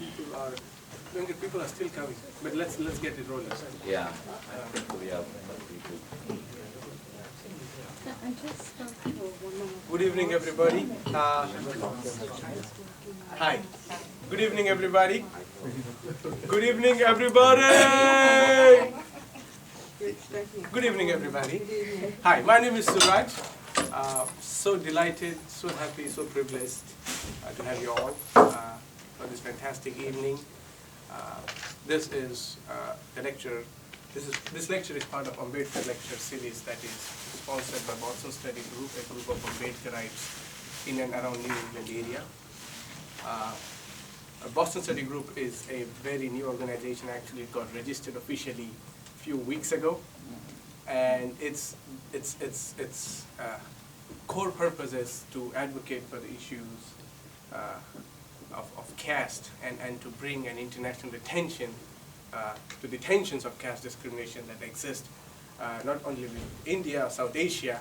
people are still coming, but let's get it rolling. Yeah, I think we have people. Good evening, everybody. Hi. Good evening, everybody. Good evening, everybody. Good evening, everybody. Hi, my name is Suraj. So delighted, so happy, so privileged to have you all for this fantastic evening. This is the lecture. This lecture is part of Ambedkar lecture series that is sponsored by Boston Study Group, a group of Ambedkarites in and around New England area. Boston Study Group is a very new organization. Actually, it got registered officially a few weeks ago, and its core purpose is to advocate for the issues of caste and to bring an international attention to the tensions of caste discrimination that exist not only in India or South Asia,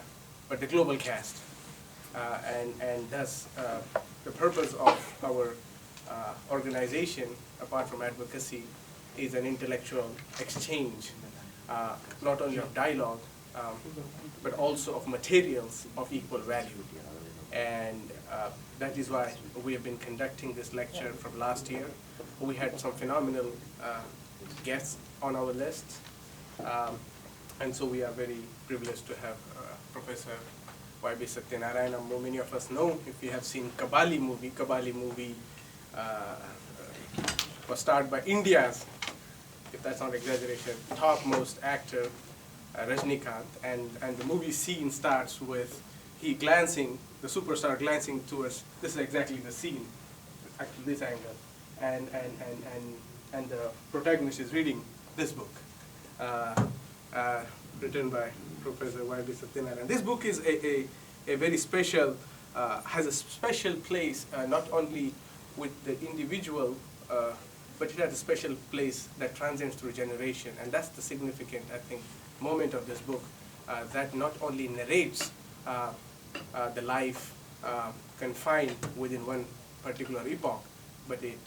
but the global caste. And thus, the purpose of our organization, apart from advocacy, is an intellectual exchange, not only of dialogue, but also of materials of equal value. And that is why we have been conducting this lecture from last year. We had some phenomenal guests on our list. And so we are very privileged to have Professor Y.B. Satyanarayana. Many of us know, if you have seen Kabali movie was starred by India's, if that's not exaggeration, topmost actor, Rajnikant, and the movie scene starts with the superstar glancing towards, this is exactly the scene, actually this angle, and the protagonist is reading this book, written by Professor Y.B. Satyanarayana. This book is a very special, has a special place, not only with the individual, but it has a special place that transcends through generation, and that's the significant, I think, moment of this book, that not only narrates the life confined within one particular epoch, but it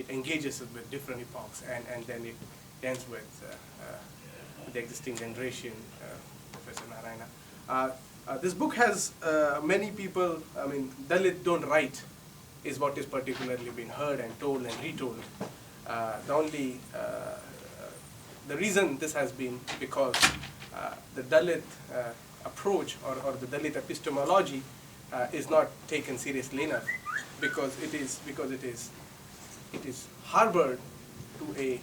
engages it with different epochs, and then it ends with the existing generation, Professor Narayana. This book has many people, Dalit don't write is what is particularly been heard and told and retold. The reason this has been because the Dalit approach or the Dalit epistemology is not taken seriously enough, because it is harbored to a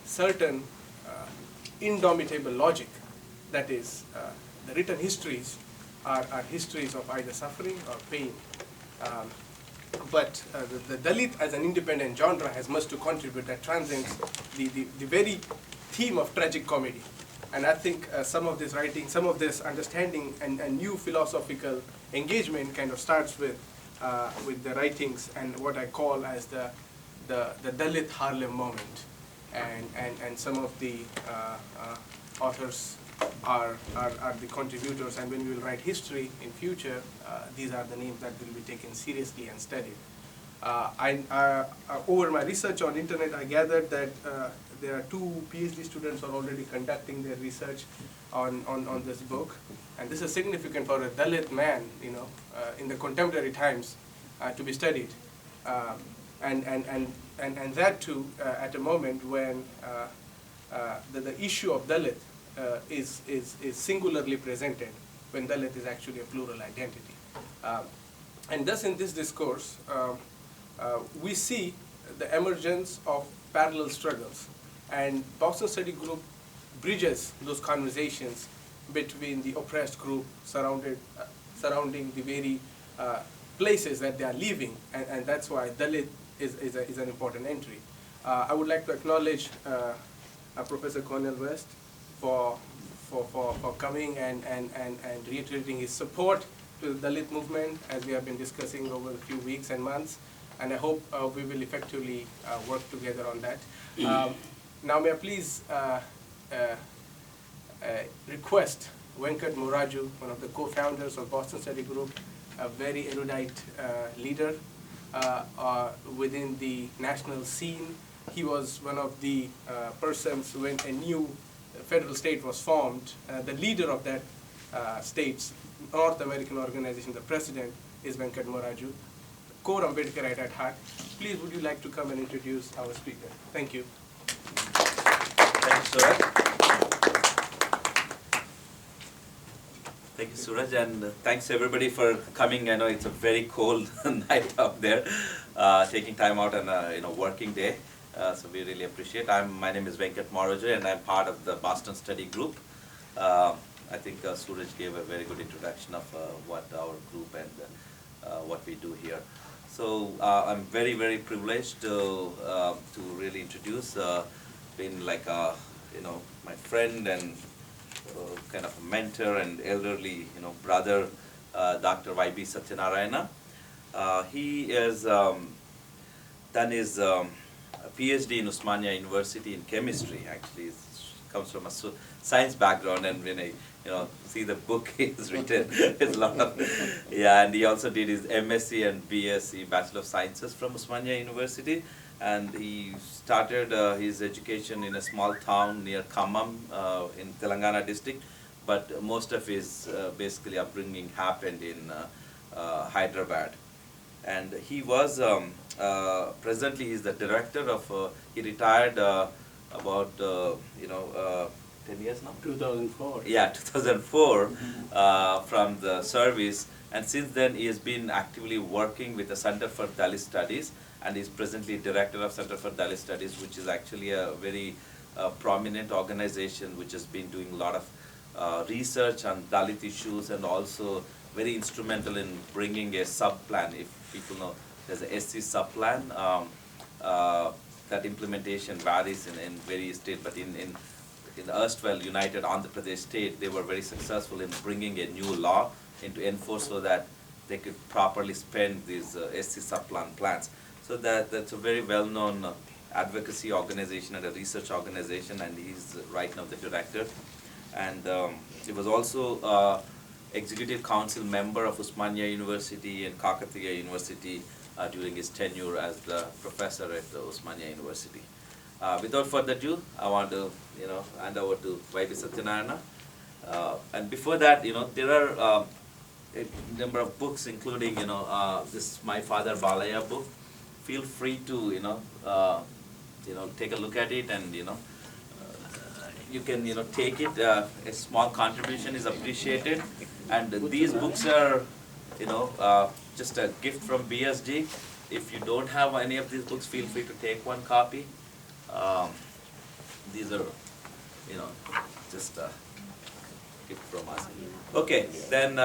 certain indomitable logic, that is, the written histories are histories of either suffering or pain. But the Dalit as an independent genre has much to contribute that transcends the very theme of tragic comedy. And I think some of this writing, some of this understanding and new philosophical engagement kind of starts with the writings and what I call as the Dalit Harlem moment. And some of the authors are the contributors, and when we will write history in future, these are the names that will be taken seriously and studied. Over my research on internet, I gathered that there are 2 PhD students who are already conducting their research on this book, and this is significant for a Dalit man, in the contemporary times, to be studied, and that too at a moment when the issue of Dalit is singularly presented, when Dalit is actually a plural identity. And thus in this discourse, we see the emergence of parallel struggles, and Boston Study Group bridges those conversations between the oppressed group surrounding the very places that they are living, and that's why Dalit is an important entry. I would like to acknowledge Professor Cornel West for coming and reiterating his support to the Dalit movement, as we have been discussing over a few weeks and months, and I hope we will effectively work together on that. Now may I please request Venkat Moraju, one of the co-founders of Boston Study Group, a very erudite leader, within the national scene. He was one of the persons when a new federal state was formed. The leader of that state's North American organization, the president, is Venkat Moraju, core Ambedkarite at heart. Please, would you like to come and introduce our speaker? Thank you. Thanks, Suraj. Thank you, Suraj, and thanks everybody for coming. I know it's a very cold night up there, taking time out on a working day. So we really appreciate. My name is Venkat Moraju, and I'm part of the Boston Study Group. I think Suraj gave a very good introduction of what our group and what we do here. So I'm very, very privileged to really introduce, being like my friend and kind of a mentor and elderly brother, Dr. Y.B. Satyanarayana. He has done his PhD in Usmania University in chemistry. Actually, he comes from a science background, and when I see the book he's written, it's a lot of and he also did his MSc and BSc, Bachelor of Sciences from Usmania University, and he started his education in a small town near Khammam in Telangana district, but most of his basically upbringing happened in Hyderabad. And he was, presently he's the director of, he retired about, 10 years now? 2004. Yeah, 2004 from the service, and since then he has been actively working with the Center for Dalit Studies, and is presently director of Center for Dalit Studies, which is actually a very prominent organization which has been doing a lot of research on Dalit issues, and also very instrumental in bringing a sub-plan. If people know, there's a SC sub-plan. That implementation varies in various states, but in the erstwhile United Andhra Pradesh state, they were very successful in bringing a new law into enforce so that they could properly spend these SC sub-plan plans. So that's a very well-known advocacy organization and a research organization, and he's right now the director. And he was also executive council member of Usmania University and Kakatiya University during his tenure as the professor at the Usmania University. Without further ado, I want to hand over to Y.B. Satyanarayana. And before that, there are a number of books, including this My Father Balaya book. Feel free to take a look at it, and you can take it. A small contribution is appreciated, and these books are just a gift from BSG. If you don't have any of these books, feel free to take one copy. These are just a gift from us. Okay, then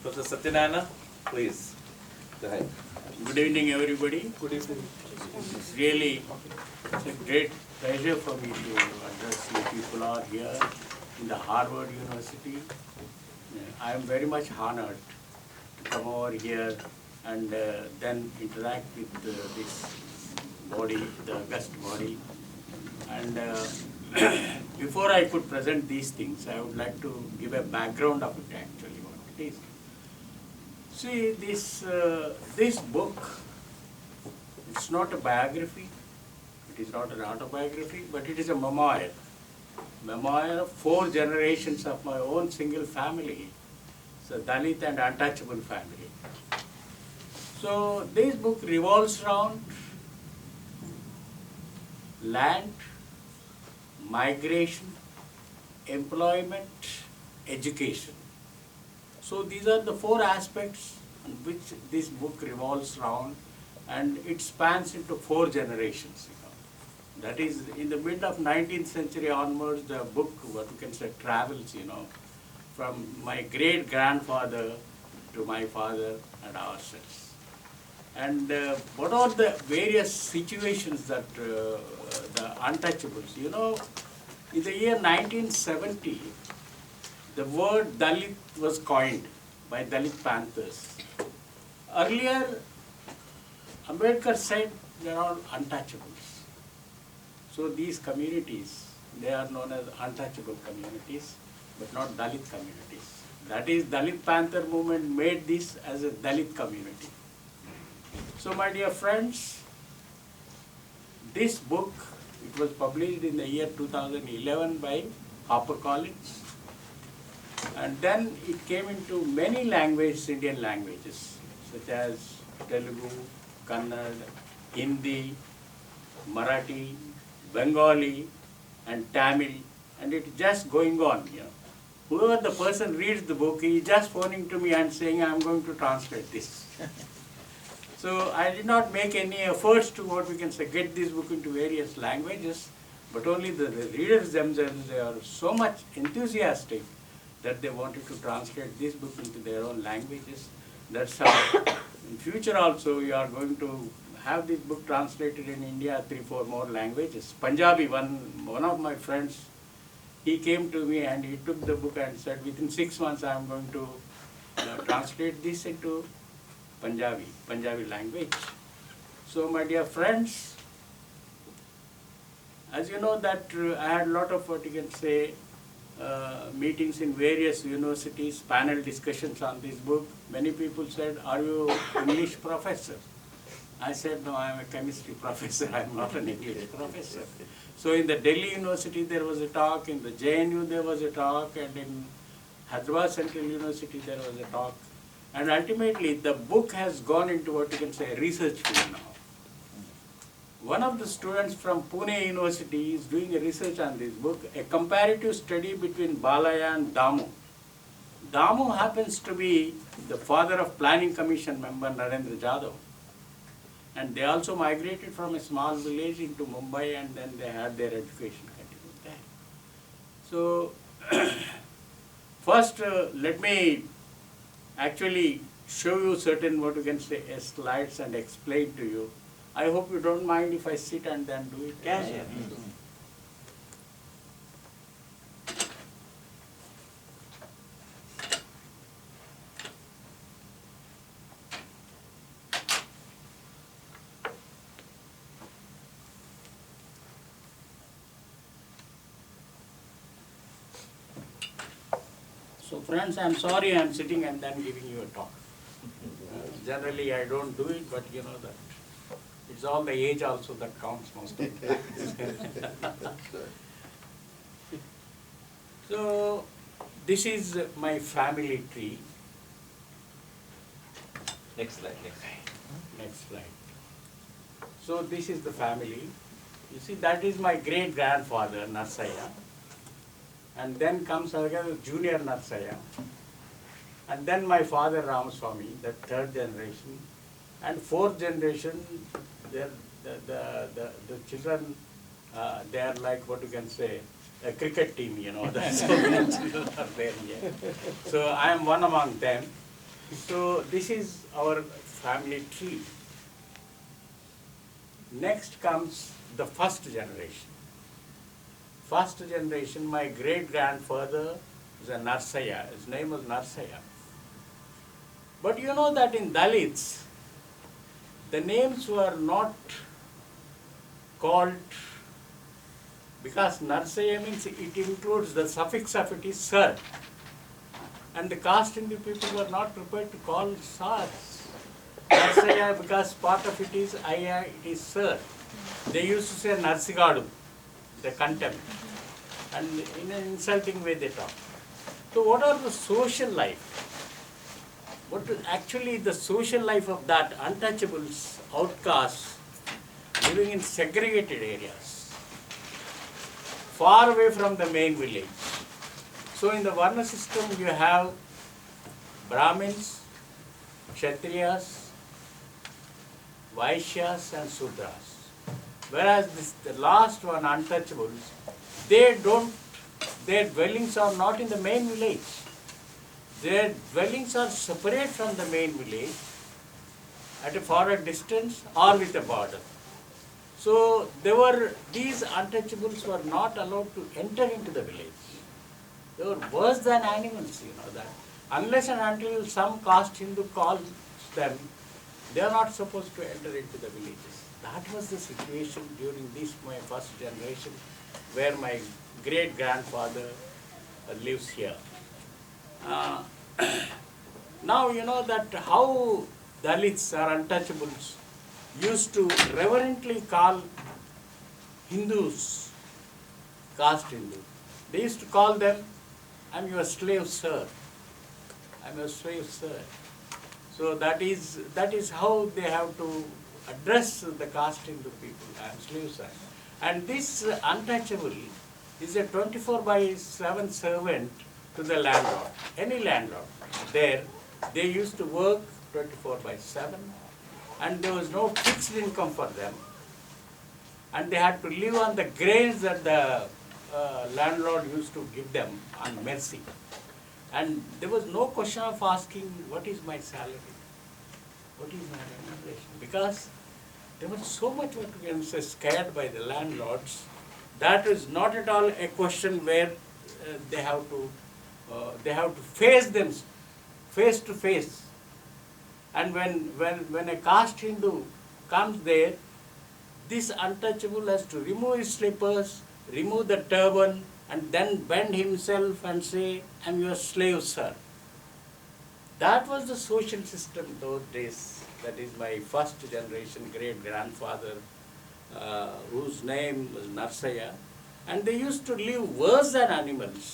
Professor Satyanarayana, please go ahead. Good evening, everybody. Good evening. It's really a great pleasure for me to address you people are here in the Harvard University. I am very much honored to come over here and then interact with this body, the august body. And before I could present these things, I would like to give a background of it actually, what it is. See, this book, it's not a biography, it is not an autobiography, but it is a memoir. Memoir of 4 generations of my own single family. It's a Dalit and untouchable family. So this book revolves around land, migration, employment, education. So these are the 4 aspects on which this book revolves around, and it spans into 4 generations. That is, in the mid of 19th century onwards, the book, what you can say, travels, from my great-grandfather to my father and ourselves. And what are the various situations that the untouchables, in the year 1970, the word Dalit was coined by Dalit Panthers. Earlier, Ambedkar said they are all untouchables. So these communities, they are known as untouchable communities, but not Dalit communities. That is, Dalit Panther movement made this as a Dalit community. So my dear friends, this book, it was published in the year 2011 by HarperCollins, and then it came into many languages, Indian languages, such as Telugu, Kannada, Hindi, Marathi, Bengali, and Tamil, and it's just going on, you know. Whoever the person reads the book, he is just phoning to me and saying, I'm going to translate this. So I did not make any efforts to, what we can say, get this book into various languages, but only the readers themselves, they are so much enthusiastic that they wanted to translate this book into their own languages. That's how in future also we are going to have this book translated in India, 3-4 more languages. Punjabi, one of my friends, he came to me and he took the book and said, within 6 months I am going to translate this into Punjabi language. So my dear friends, as you know that I had a lot of, what you can say, meetings in various universities, panel discussions on this book. Many people said, are you English professor? I said, no, I am a chemistry professor, I am not an English professor. So in the Delhi University there was a talk, in the JNU there was a talk, and in Hyderabad Central University there was a talk. And ultimately the book has gone into, what you can say, a research field now. One of the students from Pune University is doing a research on this book, a comparative study between Balaya and Damu. Damu happens to be the father of Planning Commission member Narendra Jadhav. And they also migrated from a small village into Mumbai, and then they had their education continued there. So, first let me actually show you certain, what you can say, slides and explain to you. I hope you don't mind if I sit and then do it. Yeah, yeah. So friends, I am sorry I am sitting and then giving you a talk. Generally I don't do it, but you know that it's all the age also that counts most of the time. So this is my family tree. Next slide, next slide. Next slide. So this is the family. You see, that is my great grandfather Narsaya. And then comes again junior Narsaya. And then my father Ramaswamy, the third generation. And fourth generation, the children, they are like, what you can say, a cricket team, you know. So many children are there here. So I am one among them. So this is our family tree. Next comes the first generation. First generation, my great-grandfather was a Narsaya. His name was Narsaya. But you know that in Dalits, the names were not called, because Narsaya means it includes the suffix of it is sir. And the caste Hindu people were not prepared to call sirs. Narsaya, because part of it is Aya, it is sir. They used to say Narsigadu, the contempt, and in an insulting way they talk. So what are the social life? What is actually the social life of that untouchables, outcasts, living in segregated areas, far away from the main village. So in the Varna system you have Brahmins, Kshatriyas, Vaishyas and Sudras. Whereas the last one, untouchables, their dwellings are not in the main village. Their dwellings are separate from the main village at a far distance or with a border. So these untouchables were not allowed to enter into the village. They were worse than animals, you know that. Unless and until some caste Hindu calls them, they are not supposed to enter into the villages. That was the situation during this, my first generation, where my great-grandfather lives here. Now you know that how Dalits or untouchables used to reverently call Hindus, caste Hindu. They used to call them, "I'm your slave, sir. I'm your slave, sir." So that is how they have to address the caste Hindu people. "I'm slave, sir." And this untouchable is a 24/7 servant to the landlord, any landlord. There, they used to work 24/7, and there was no fixed income for them. And they had to live on the grains that the landlord used to give them on mercy. And there was no question of asking, what is my salary? What is my remuneration? Because they were so much, what we can say, scared by the landlords. That is not at all a question where they have to face them face to face. And when a caste Hindu comes there, this untouchable has to remove his slippers, remove the turban, and then bend himself and say, "I'm your slave, sir." That was the social system those days. That is my first generation great-grandfather, whose name was Narsaya. And they used to live worse than animals.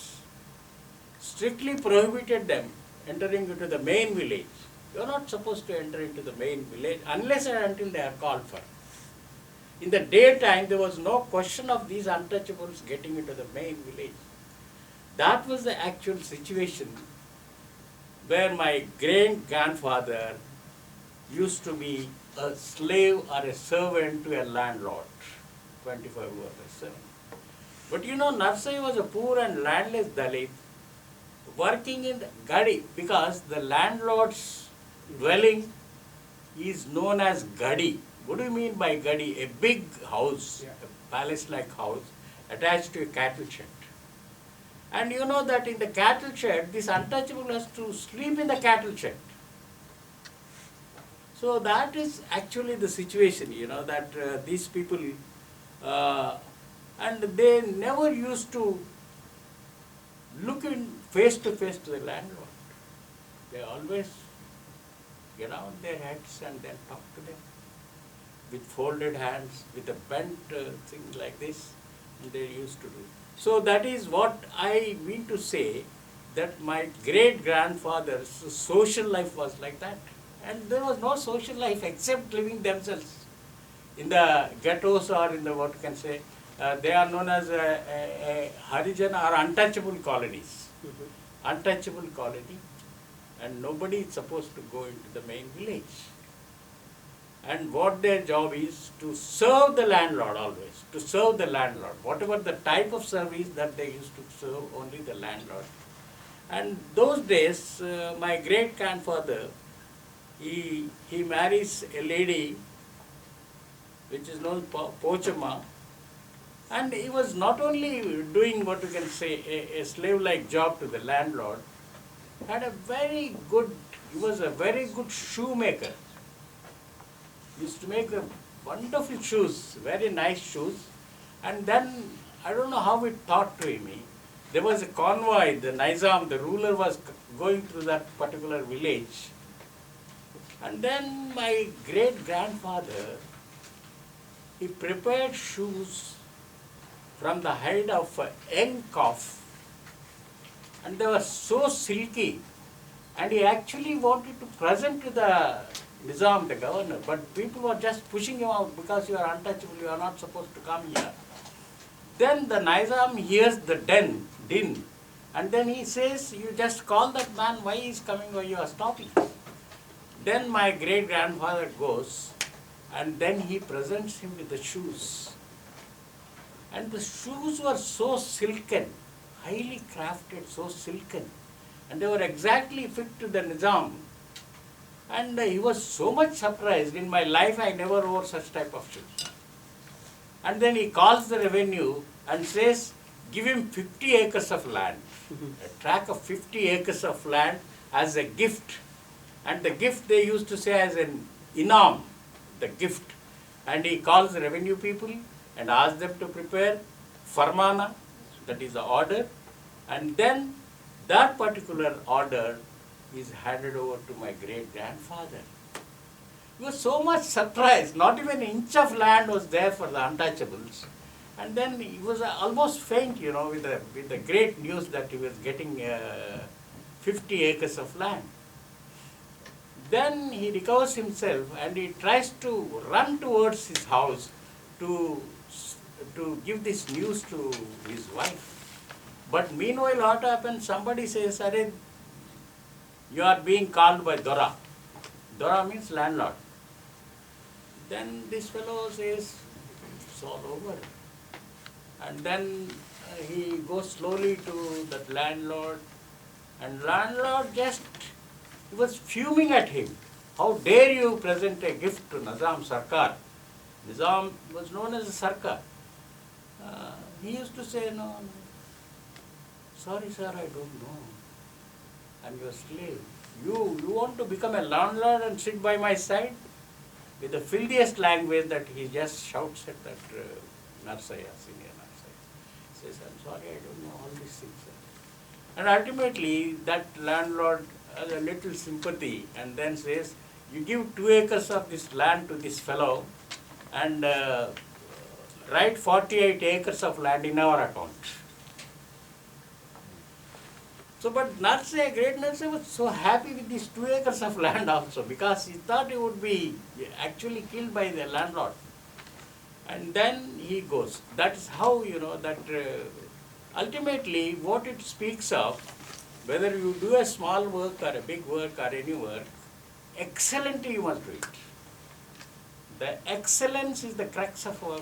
Strictly prohibited them entering into the main village. You are not supposed to enter into the main village unless and until they are called for. In the daytime, there was no question of these untouchables getting into the main village. That was the actual situation where my great-grandfather used to be a slave or a servant to a landlord, 24/7. But you know, Narsai was a poor and landless Dalit working in the Gadi, because the landlord's dwelling is known as Gadi. What do you mean by Gadi? A big house, a palace-like house attached to a cattle shed. And you know that in the cattle shed, this untouchable has to sleep in the cattle shed. So that is actually the situation, you know, that these people, and they never used to look in face to face to the landlord. They always get on their heads and then talk to them with folded hands, with a bent thing like this, and they used to do. So that is what I mean to say, that my great-grandfather's social life was like that. And there was no social life except living themselves. In the ghettos or in the, what you can say, they are known as a Harijan or untouchable colonies. Untouchable colony, and nobody is supposed to go into the main village. And what their job is to serve the landlord always, to serve the landlord. Whatever the type of service that they used to serve, only the landlord. And those days, my great-grandfather, he marries a lady which is known as Pochama, and he was not only doing, what you can say, a slave-like job to the landlord, he was a very good shoemaker. He used to make wonderful shoes, very nice shoes. And then, I don't know how it taught to me. There was a convoy, the Nizam, the ruler, was going through that particular village. And then my great-grandfather, he prepared shoes from the hide of a young calf. And they were so silky. And he actually wanted to present to the Nizam, the governor, but people were just pushing him out because you are untouchable, you are not supposed to come here. Then the Nizam hears the din, and then he says, "You just call that man, why he is coming, why you are stopping?" Then my great-grandfather goes, and then he presents him with the shoes. And the shoes were so silken, highly crafted, so silken, and they were exactly fit to the Nizam. And he was so much surprised. In my life, I never wore such type of shoes. And then he calls the revenue and says, "Give him 50 acres of land, a tract of 50 acres of land as a gift." And the gift they used to say as an inam, the gift. And he calls the revenue people and asks them to prepare farmana, that is the order. And then that particular order is handed over to my great-grandfather. He was so much surprised, not even an inch of land was there for the untouchables. And then he was almost faint, with the great news that he was getting 50 acres of land. Then he recovers himself and he tries to run towards his house to give this news to his wife. But meanwhile, what happens? Somebody says, "Arey, you are being called by Dora." Dora means landlord. Then this fellow says, "It's all over." And then he goes slowly to that landlord, and landlord he was fuming at him. "How dare you present a gift to Nizam Sarkar?" Nizam was known as a Sarkar. He used to say, "No, sorry sir, I don't know. I'm your slave. You want to become a landlord and sit by my side?" With the filthiest language that he just shouts at that Narsaya, senior Narsaya. He says, "I'm sorry, I don't know all these things, sir." And ultimately, that landlord has a little sympathy and then says, "You give 2 acres of this land to this fellow and write 48 acres of land in our account." So, but Narsaya, great Narsaya, was so happy with these 2 acres of land also, because he thought he would be actually killed by the landlord. And then he goes. That is how, that ultimately what it speaks of, whether you do a small work or a big work or any work, excellently you must do it. The excellence is the crux of our,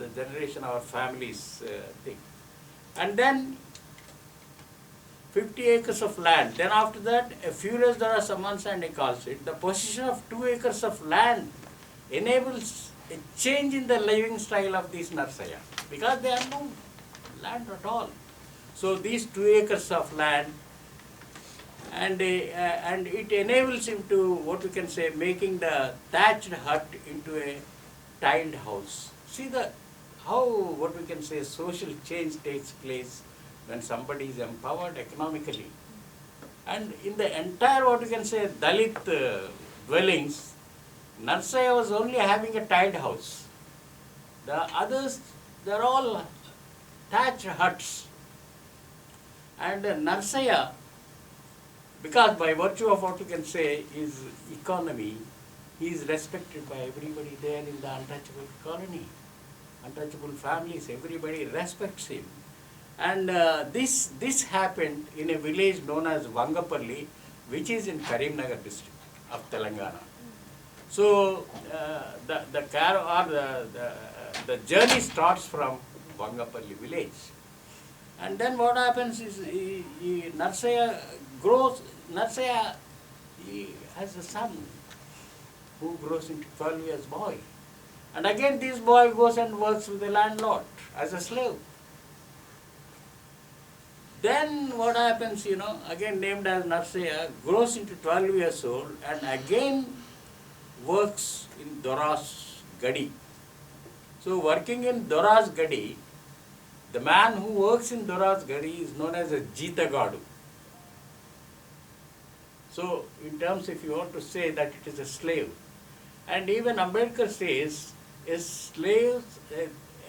the generation, our family's thing. And then 50 acres of land. Then after that, a few days there are summons and he calls it. The possession of 2 acres of land enables a change in the living style of these Narsaya, because they have no land at all. So these 2 acres of land, and it enables him to, what we can say, making the thatched hut into a tiled house. See how, what we can say, social change takes place when somebody is empowered economically. And in the entire, what you can say, Dalit dwellings, Narsaya was only having a tiled house. The others, they're all thatched huts. And Narsaya, because by virtue of what you can say his economy, he is respected by everybody there in the untouchable colony. Untouchable families, everybody respects him. And this happened in a village known as Vangapalli, which is in Karimnagar district of Telangana. So the journey starts from Vangapalli village. And then what happens is Narsaya grows. Narsaya, he has a son who grows into 12 years boy. And again this boy goes and works with the landlord as a slave. Then what happens, again named as Narsaya, grows into 12 years old and again works in Dora's Gadi. So working in Dora's Gadi, the man who works in Dora's Gadi is known as a Jeetagadu. So in terms, if you want to say that it is a slave. And even Ambedkar says, a slave's,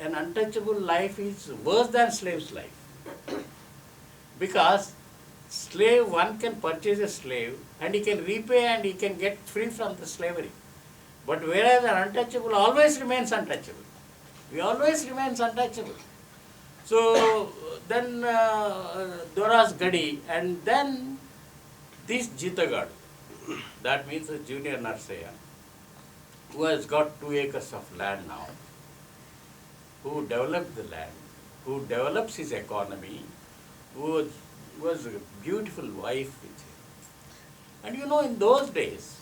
an untouchable life is worse than slave's life. Because one can purchase a slave and he can repay and he can get free from the slavery. But whereas an untouchable always remains untouchable. He always remains untouchable. So then Dora's Gadi, and then this Jitagad, that means a junior Narsaya, who has got 2 acres of land now, who developed the land, who develops his economy, who was a beautiful wife with him. And in those days,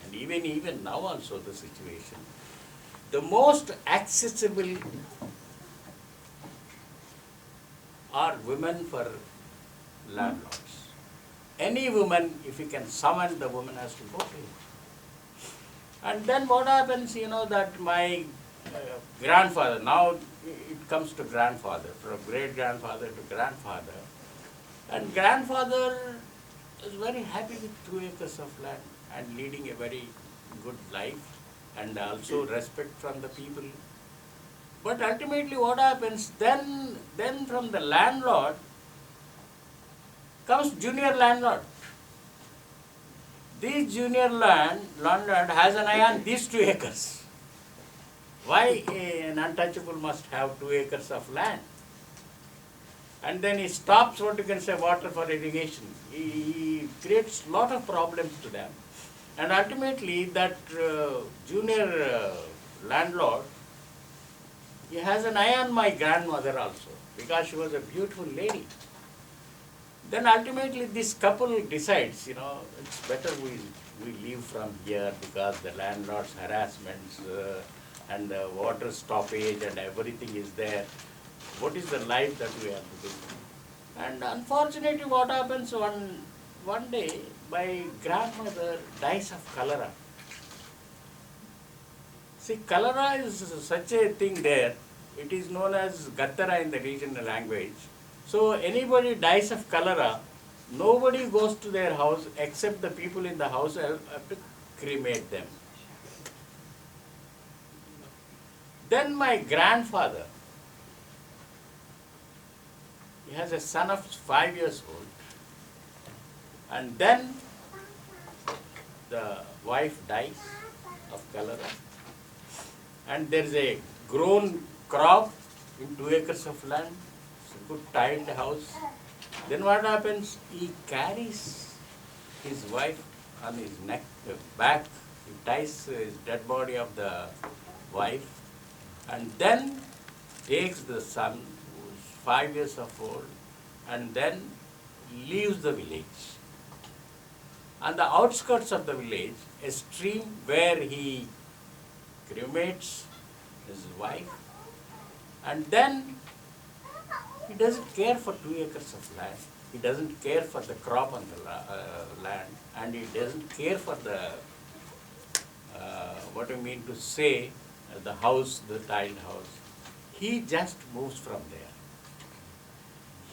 and even now also the situation, the most accessible are women for landlords. Any woman, if you can summon, the woman has to go to him. And then what happens, that my grandfather, now it comes to grandfather, from great-grandfather to grandfather. And grandfather is very happy with 2 acres of land and leading a very good life and also respect from the people. But ultimately what happens, then from the landlord comes junior landlord. This junior landlord has an eye on these 2 acres. Why an untouchable must have 2 acres of land? And then he stops what you can say water for irrigation. He creates lot of problems to them. And ultimately that junior landlord, he has an eye on my grandmother also because she was a beautiful lady. Then ultimately this couple decides, it's better we leave from here because the landlord's harassments and the water stoppage and everything is there. What is the life that we have to do? And unfortunately what happens one day, my grandmother dies of cholera. See, cholera is such a thing there. It is known as gattara in the regional language. So anybody dies of cholera, nobody goes to their house except the people in the house have to cremate them. Then my grandfather, he has a son of 5 years old, and then the wife dies of cholera, and there is a grown crop in 2 acres of land, it's a good tiled house. Then what happens? He carries his wife on his neck, back, he ties his dead body of the wife, and then takes the son, who is 5 years of old, and then leaves the village. On the outskirts of the village, a stream where he cremates his wife, and then he doesn't care for 2 acres of land. He doesn't care for the crop on the land, and he doesn't care for the, what I mean to say, the house, the tiled house. He just moves from there.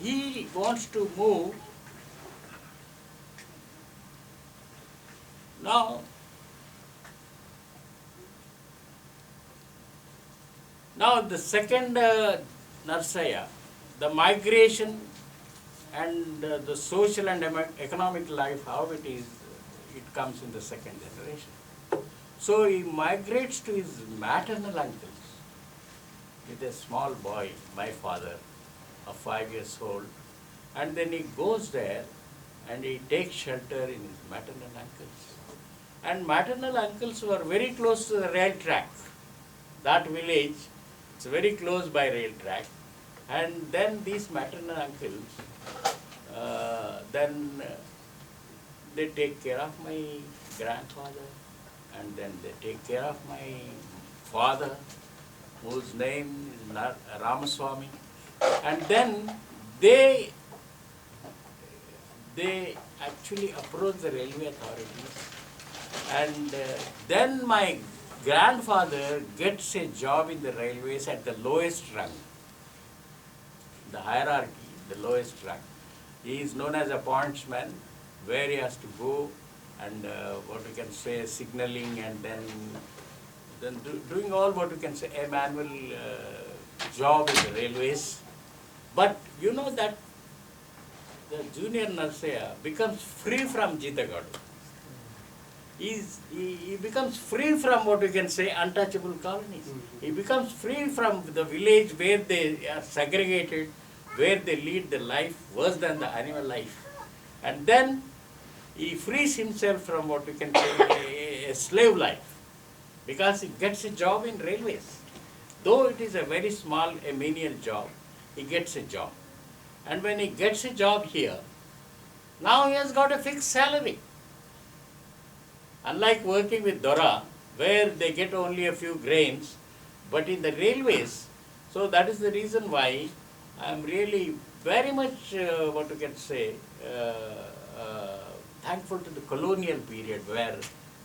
He wants to move. Now the second Narsaya, the migration and the social and economic life, how it is, it comes in the second generation. So he migrates to his maternal uncles with a small boy, my father, of 5 years old, and then he goes there and he takes shelter in his maternal uncles. And maternal uncles were very close to the rail track. That village, it's very close by rail track. And then these maternal uncles, they take care of my grandfather, and then they take care of my father, whose name is Ramaswamy. And then they actually approach the railway authorities. And then my grandfather gets a job in the railways at the lowest rung, the hierarchy, the lowest rung. He is known as a pointsman, where he has to go and what we can say signaling, and then doing all what we can say a manual job in the railways. But you know that the junior Narsaya becomes free from Jitagadu. He becomes free from what we can say untouchable colonies. He becomes free from the village where they are segregated, where they lead the life worse than the animal life. And then he frees himself from what we can say a slave life, because he gets a job in railways. Though it is a very small, a menial job, he gets a job. And when he gets a job here, now he has got a fixed salary. Unlike working with Dora, where they get only a few grains, but in the railways, so that is the reason why I am really very much, what you can say, thankful to the colonial period where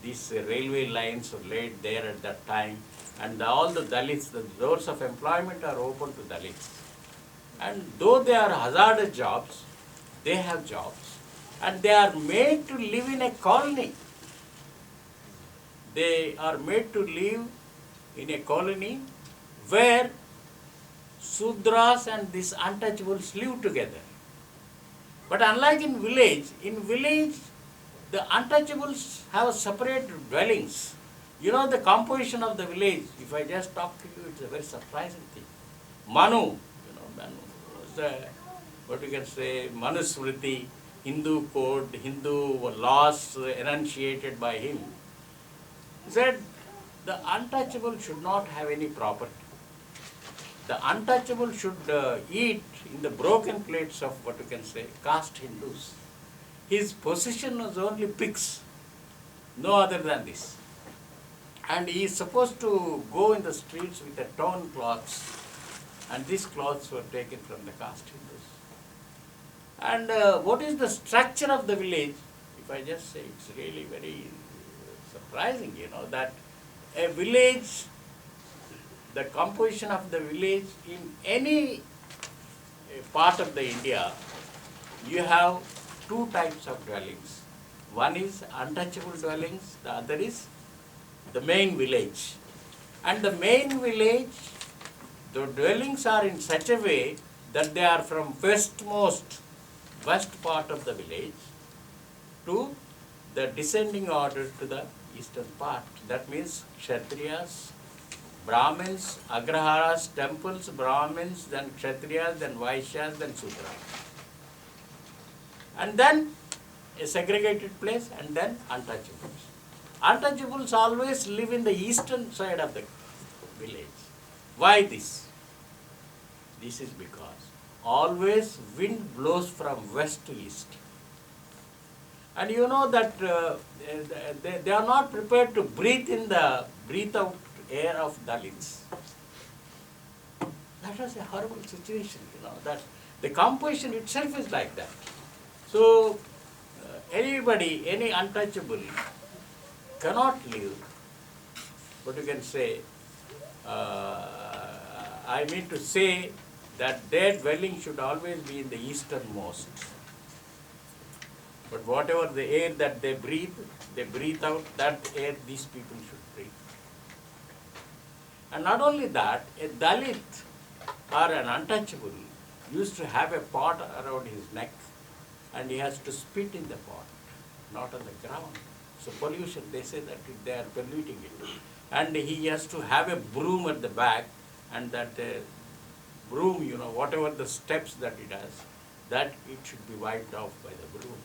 these railway lines were laid there at that time, and all the Dalits, the doors of employment are open to Dalits. And though they are hazardous jobs, they have jobs, and they are made to live in a colony. they are made to live in a colony where Sudras and these untouchables live together. But unlike in village, the untouchables have separate dwellings. You know the composition of the village, if I just talk to you, it's a very surprising thing. Manu, Manu was what you can say, Manusmriti, Hindu code, Hindu laws enunciated by him. He said the untouchable should not have any property. The untouchable should eat in the broken plates of what you can say, caste Hindus. His position was only pigs, no other than this. And he is supposed to go in the streets with a torn cloths, and these cloths were taken from the caste Hindus. And what is the structure of the village? If I just say, it's really very surprising, that a village, the composition of the village in any part of the India, you have two types of dwellings. One is untouchable dwellings, the other is the main village. And the main village, the dwellings are in such a way that they are from west part of the village to the descending order to the eastern part. That means Kshatriyas, Brahmins, Agraharas, temples, Brahmins, then Kshatriyas, then Vaishyas, then Sudras. And then a segregated place, and then untouchables. Untouchables always live in the eastern side of the village. Why this? This is because always wind blows from west to east. And you know that they are not prepared to breathe out air of Dalits. That was a horrible situation, that the composition itself is like that. So anybody, any untouchable cannot live, but you can say, I mean to say that their dwelling should always be in the easternmost. But whatever the air that they breathe out, that air these people should breathe. And not only that, a Dalit or an untouchable used to have a pot around his neck, and he has to spit in the pot, not on the ground. So pollution, they say that they are polluting it. And he has to have a broom at the back, and that broom, whatever the steps that it has, that it should be wiped off by the broom.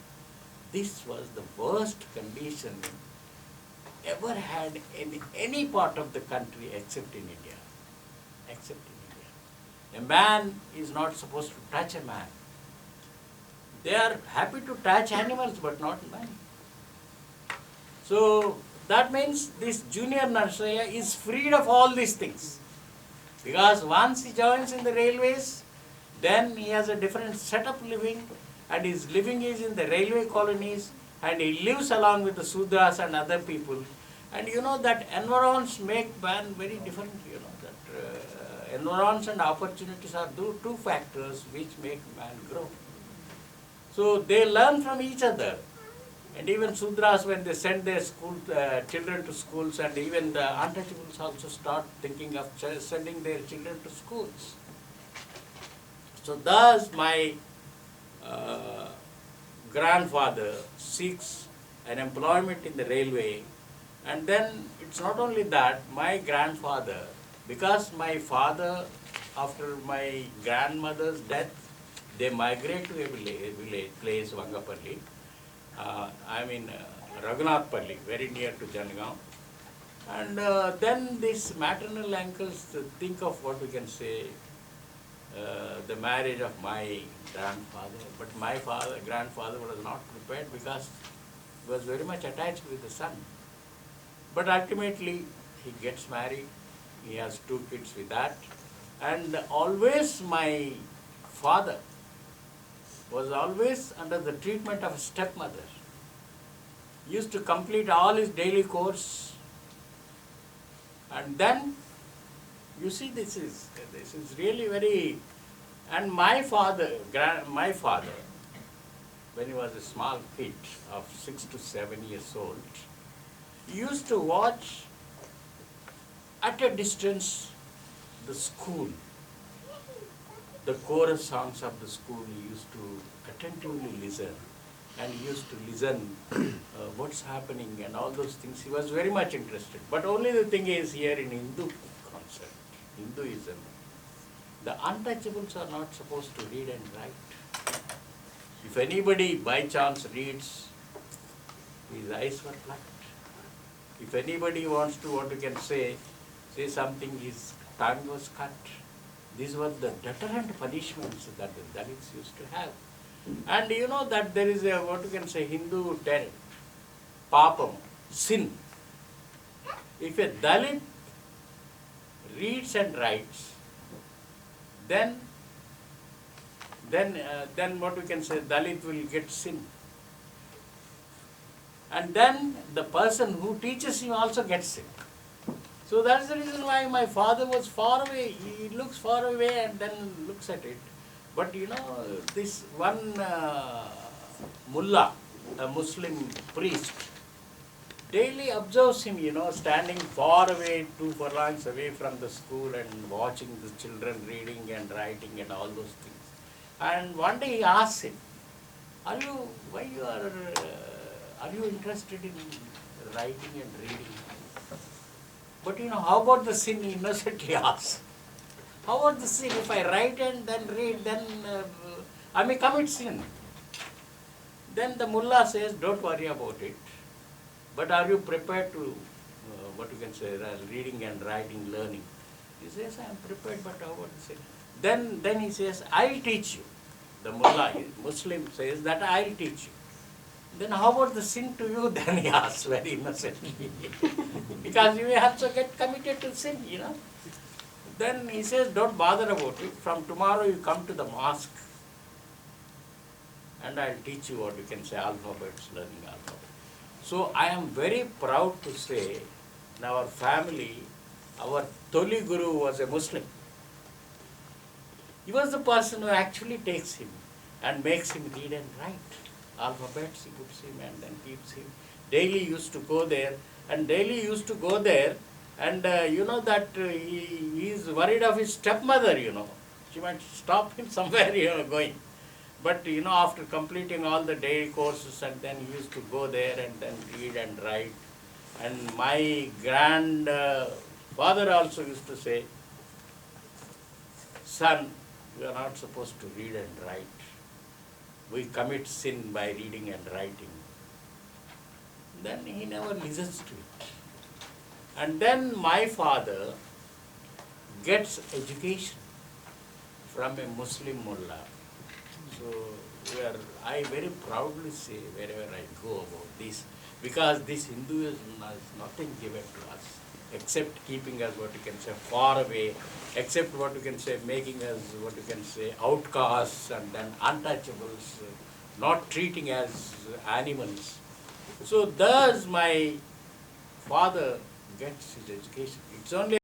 This was the worst condition ever had in any part of the country except in India. Except in India. A man is not supposed to touch a man. They are happy to touch animals, but not man. So that means this junior Narsaya is freed of all these things. Because once he joins in the railways, then he has a different setup living, and his living is in the railway colonies, and he lives along with the Sudras and other people. And that environs make man very different, that environs and opportunities are two factors which make man grow. So they learn from each other. And even Sudras, when they send their children to schools, and even the untouchables also start thinking of sending their children to schools. So thus my grandfather seeks an employment in the railway, and then it's not only that, my grandfather, because my father, after my grandmother's death, they migrate to a village place, Vangapalli, Raghunathpalli, very near to Jangaon. And then these maternal uncles think of what we can say, the marriage of my grandfather. But my grandfather was not prepared because he was very much attached with the son. But ultimately, he gets married, he has 2 kids with that. And always my father was always under the treatment of a stepmother. He used to complete all his daily course. And then, you see, this is really very. And my father, when he was a small kid of 6 to 7 years old, used to watch at a distance the school, the chorus songs of the school. He used to attentively listen and used to listen what's happening and all those things. He was very much interested. But only the thing is here in Hindu concept, Hinduism, the untouchables are not supposed to read and write. If anybody by chance reads, his eyes were plucked. If anybody wants to, what you can say something, his tongue was cut. These were the deterrent punishments that the Dalits used to have. And you know that there is a, what you can say, Hindu term, papam, sin. If a Dalit reads and writes, then what we can say, Dalit will get sin. And then the person who teaches him also gets sin. So that's the reason why my father was far away. He looks far away and then looks at it. But you know, this one mullah, a Muslim priest, daily observes him, you know, standing far away, 2 furlongs away from the school and watching the children reading and writing and all those things. And one day he asks him, are you interested in writing and reading? But you know, how about the sin? He innocently asks. How about the sin? If I write and then read, then I may commit sin. Then the mullah says, don't worry about it. But are you prepared to, what you can say, reading and writing, learning? He says, I am prepared, but how about the sin? Then he says, I'll teach you. The mullah, Muslim, says that I'll teach you. Then how about the sin to you? Then he asks very innocently. Because you may also get committed to sin, you know. Then he says, don't bother about it. From tomorrow you come to the mosque and I'll teach you what you can say, alphabets, learning alphabet. So I am very proud to say, in our family, our Toli Guru was a Muslim. He was the person who actually takes him and makes him read and write. Alphabets, he puts him and then keeps him. Daily used to go there and you know that he is worried of his stepmother, you know. She might stop him somewhere, you know, going. But you know, after completing all the daily courses and then he used to go there and then read and write. And my grandfather also used to say, son, you are not supposed to read and write. We commit sin by reading and writing. Then he never listens to it. And then my father gets education from a Muslim mullah. So I very proudly say wherever I go about this, because this Hinduism has nothing given to us except keeping us, what you can say, far away, except what you can say, making us, what you can say, outcasts and then untouchables, not treating as animals. So thus my father gets his education. It's only